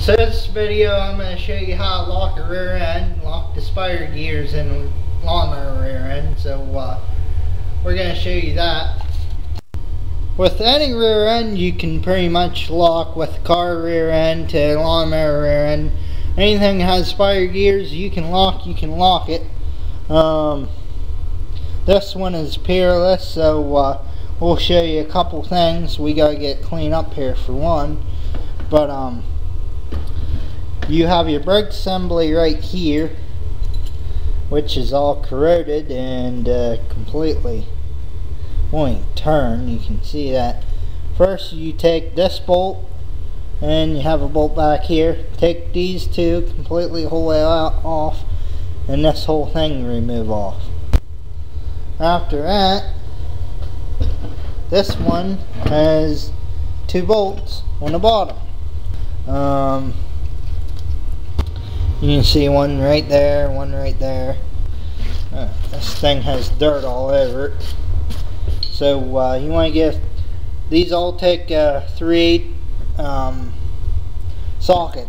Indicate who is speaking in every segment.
Speaker 1: So this video I'm going to show you how to lock a rear end, lock the spider gears in lawnmower rear end. So we're going to show you that. With any rear end you can pretty much lock, with car rear end to lawnmower rear end. Anything that has spider gears you can lock it. This one is peerless, so we'll show you a couple things. We got to get clean up here for one. But you have your brake assembly right here, which is all corroded and completely won't turn. You can see that. First you take this bolt and you have a bolt back here. Take these two completely whole way off, and this whole thing remove off. After that, this one has two bolts on the bottom. You can see one right there, one right there. This thing has dirt all over it. So you want to get these all take a 3/8 socket.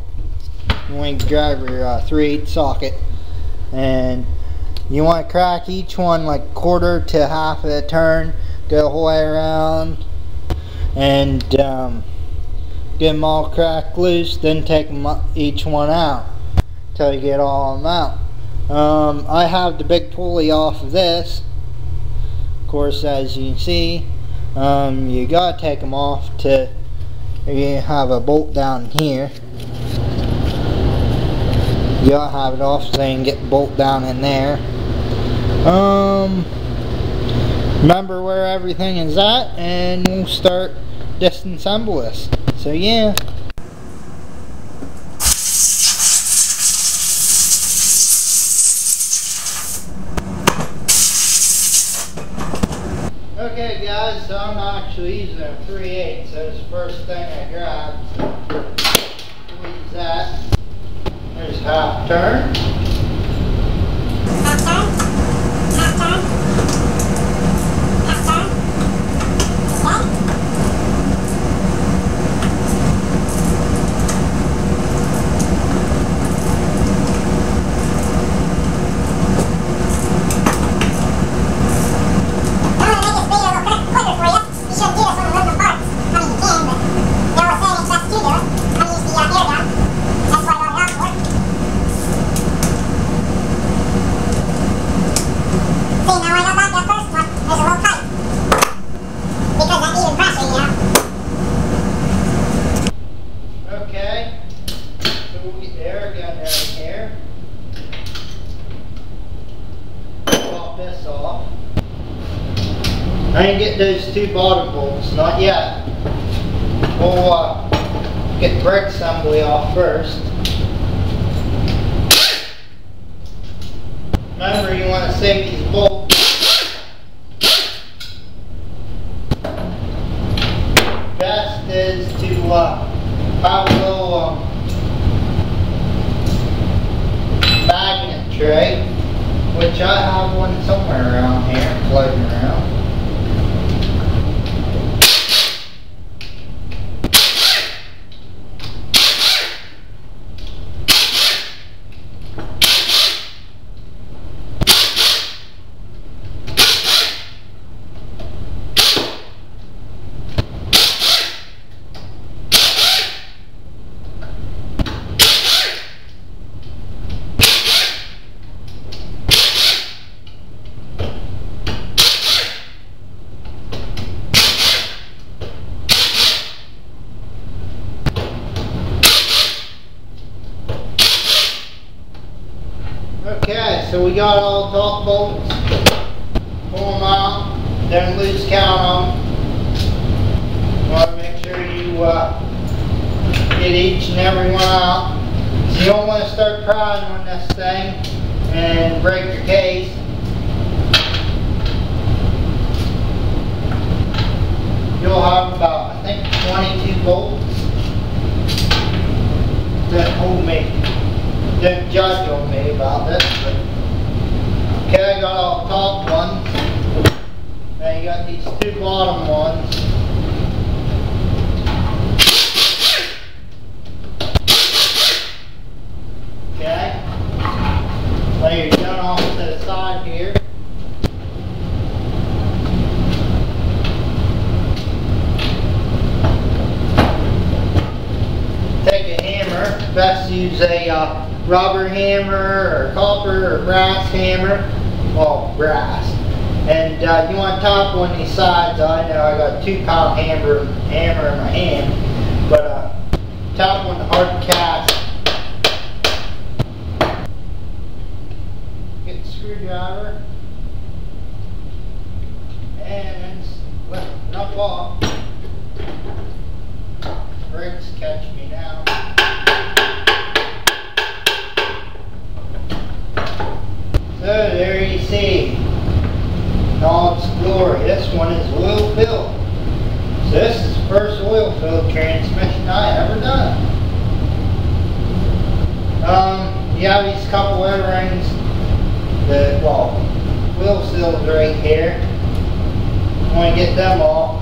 Speaker 1: You want to grab your 3/8 socket, and you want to crack each one like quarter to half of a turn. Go the whole way around and get them all cracked loose. Then take them each one out till you get all of them out. I have the big pulley off of this. Of course, as you can see, you gotta take them off to. You have a bolt down here. You gotta have it off so you can get the bolt down in there. Remember where everything is at, and we'll start disassemble this. So yeah. Okay guys, so I'm actually using a 3/8, so it's the first thing I grabbed. So we'll use that. There's half turn. Half turn. Half turn. Half turn. Okay. I didn't get those two bottom bolts, not yet. We'll get the brake assembly off first. Remember, you want to save these bolts. Best is to have a little magnet tray, which I have one somewhere around here floating around. Okay, so we got all the top bolts. Pull them out, then loose count them. You want to make sure you get each and every one out. So you don't want to start prying on this thing and break your case. You'll have about, I think, 22 bolts. Don't hold me. Don't judge on me about this, but okay, I got all the top ones. Now you got these two bottom ones. side here. Take a hammer. Best use a rubber hammer or copper or brass hammer. Well, brass. And you want to top on these sides. I know I got a 2-pound hammer in my hand, but top on the hard cast. Get the screwdriver and lift it up off. Brakes catch me now. So there you see, in all its glory. This one is oil filled. So this is the first oil filled transmission I ever done. You have these couple O-rings, the wheel seals right here. You want to get them off.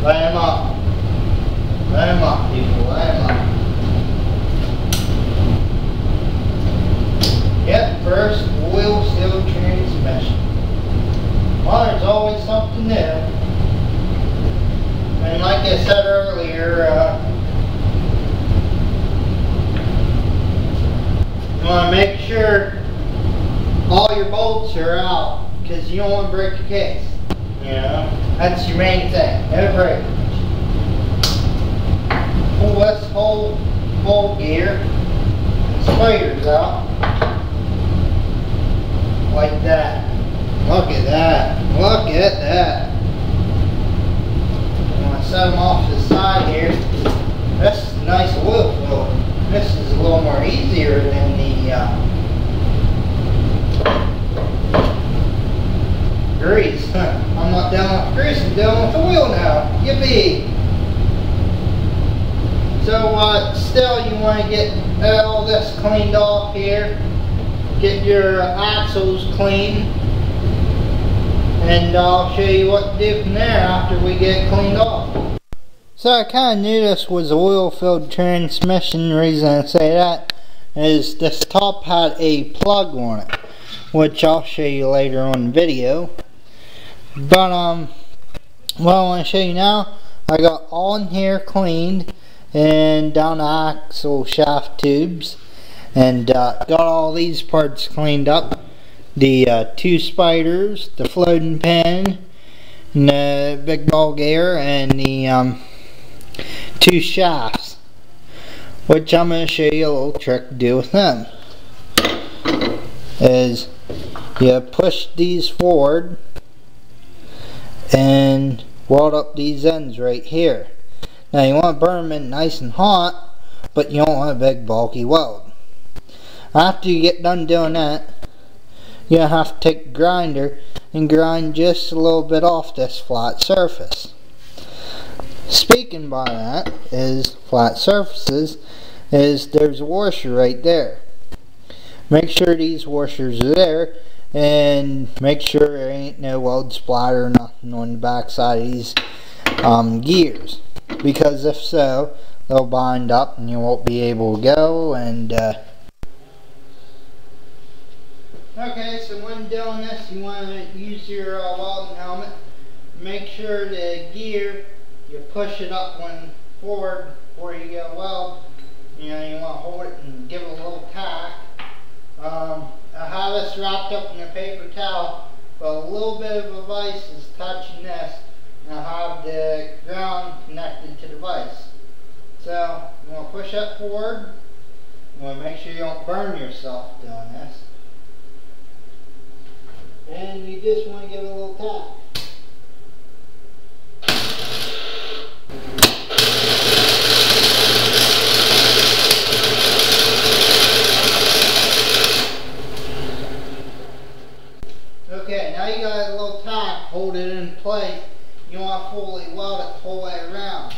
Speaker 1: Let them up. Let them up, people. Let them up. Yep, first oil seal transmission. Well, there's always something new. And like I said earlier, you want to make sure all your bolts are out, because you don't want to break your case. You know, that's your main thing. No breakage. Pull this whole gear, spiders out. Like that. Look at that. Look at that. I'm going to set them off to the side here. This is a nice oil fill. This is a little more easier than the grease. I'm not dealing with grease, I'm dealing with the wheel now. Yippee! So still you want to get all this cleaned off here. Get your axles clean, and I'll show you what to do from there after we get it cleaned off. So I kind of knew this was an oil-filled transmission. The reason I say that is this top had a plug on it, which I'll show you later on in the video. But what I want to show you now, I got all in here cleaned and down the axle shaft tubes. And got all these parts cleaned up. The 2 spiders, the floating pin, and the big ball gear, and the 2 shafts. Which I'm going to show you a little trick to do with them. Is you push these forward and weld up these ends right here. Now you want to burn them in nice and hot, but you don't want a big bulky weld. After you get done doing that, you're going to have to take a grinder and grind just a little bit off this flat surface. Speaking by that is flat surfaces, is there's a washer right there. Make sure these washers are there, and make sure there ain't no weld splatter or nothing on the back side of these gears. Because if so, they'll bind up and you won't be able to go. And okay, so when doing this, you want to use your welding helmet. Make sure the gear, you push it up one forward before you go weld. You know, you want to hold it and give it a little tack. I have this wrapped up in a paper towel, but a little bit of a vise is touching this, and I have the ground connected to the vise. So, you want to push that forward. You want to make sure you don't burn yourself doing this. And you just want to give it a little tap. Okay, now you got a little tack, hold it in place. You want to fully weld it the whole way around.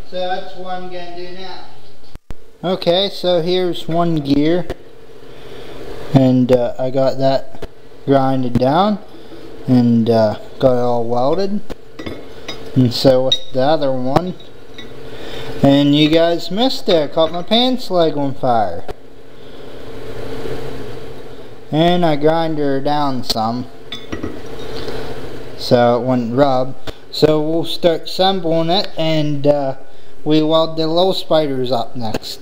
Speaker 1: So that's what I'm going to do now. Okay, so here's one gear. And I got that grinded down and got it all welded. And so with the other one, and you guys missed it, I caught my pants leg on fire. and I grind her down some so it wouldn't rub. So we'll start assembling it, and we weld the little spiders up next.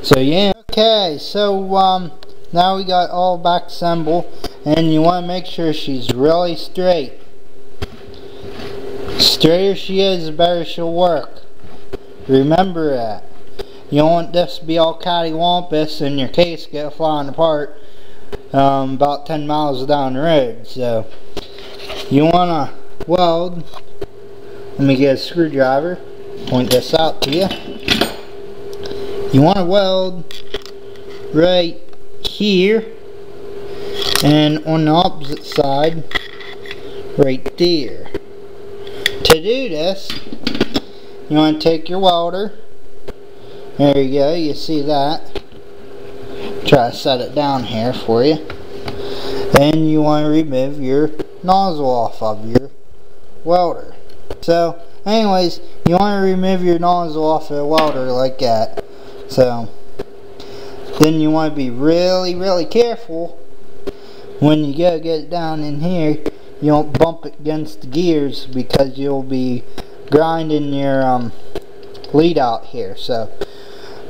Speaker 1: So yeah. Okay, so now we got all back assembled, and you want to make sure she's really straight. Straighter she is, the better she'll work. Remember that. You don't want this to be all cattywampus and your case get flying apart about 10 miles down the road. So you want to weld. Let me get a screwdriver, point this out to you. You want to weld right here, and on the opposite side right there. To do this, you want to take your welder. There you go, you see that. Try to set it down here for you. And you want to remove your nozzle off of your welder. So anyways, you want to remove your nozzle off of the welder like that. So then you want to be really careful when you go get it down in here. You don't bump it against the gears, because you'll be grinding your lead out here. So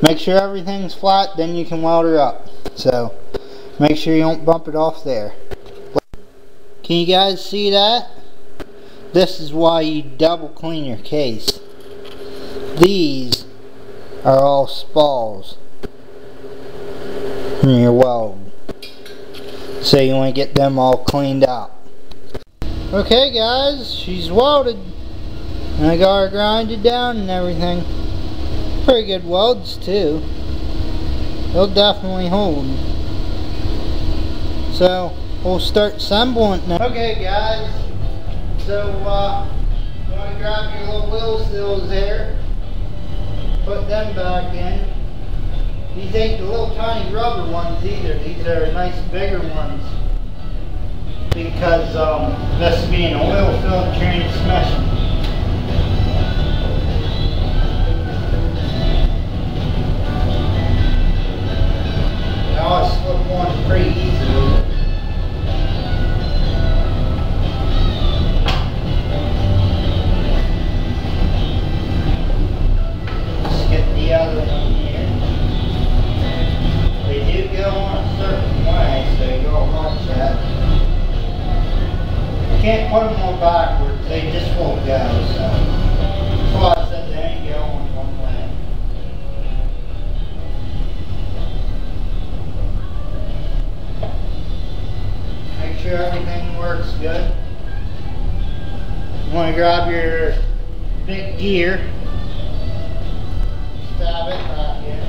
Speaker 1: make sure everything's flat, then you can weld her up. So make sure you don't bump it off there. Can you guys see that? This is why you double clean your case. These are all spalls from your weld. So you want to get them all cleaned out. Okay guys, she's welded. And I got her grinded down and everything. Pretty good welds too. They'll definitely hold. So we'll start assembling now. Okay guys, so you want to grab your little wheel seals there. Put them back in. These ain't the little tiny rubber ones either. These are nice bigger ones. Because this being an oil-filled transmission. Now I slip one pretty easily. Just get the other one here. They do go on a certain way, so you gotta watch that. Can't put them on backwards, they just won't go, so that's why I said they ain't going one way. Make sure everything works good. You want to grab your big gear, stab it right here.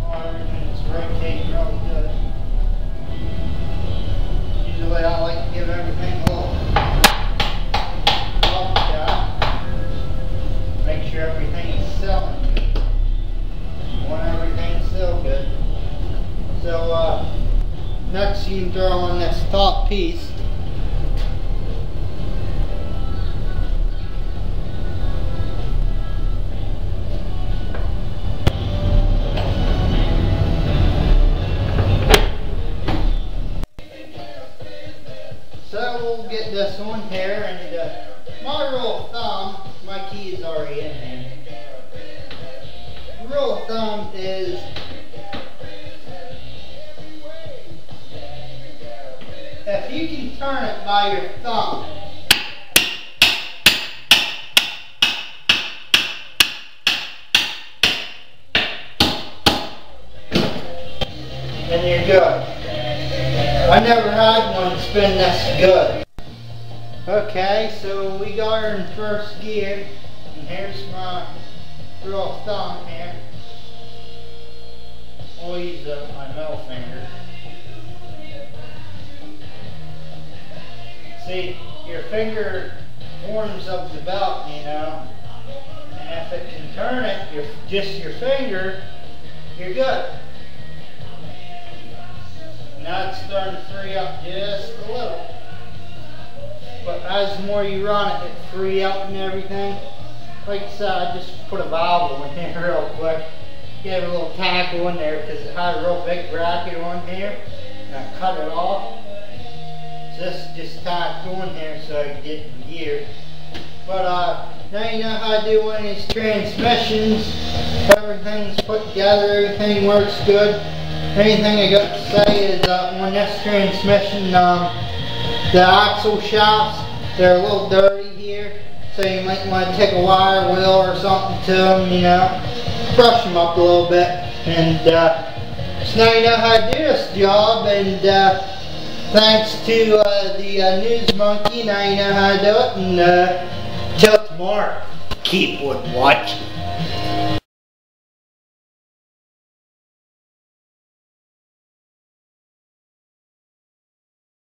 Speaker 1: Oh, everything's rotating real good. Usually I like to give everything a little bump shot. Make sure everything is selling good. You want everything to sell good. So next you can throw on this top piece. So we'll get this on here, and my rule of thumb, my key is already in there. The rule of thumb is if you can turn it by your thumb, then you're good. I never had one spin this good. Okay, so we got her in first gear, and here's my rule of thumb here. I'll use my middle finger. See, your finger forms of the belt, you know, and if it can turn it, just your finger, you're good. Now it's starting to free up just a little. But as the more you run it, it free up and everything. Like I said, I just put a valve in here real quick. Gave a little tackle in there because it had a real big bracket on here, and I cut it off. So this is just tacked on here so I can get in gear. But now you know how to do one of these transmissions. Everything's put together, everything works good. Anything I got to say is on this transmission, the axle shafts, they're a little dirty here, so you might want to take a wire wheel or something to them, you know, brush them up a little bit. And so now you know how to do this job, and thanks to the News Monkey, now you know how to do it, and till tomorrow, keep on watching.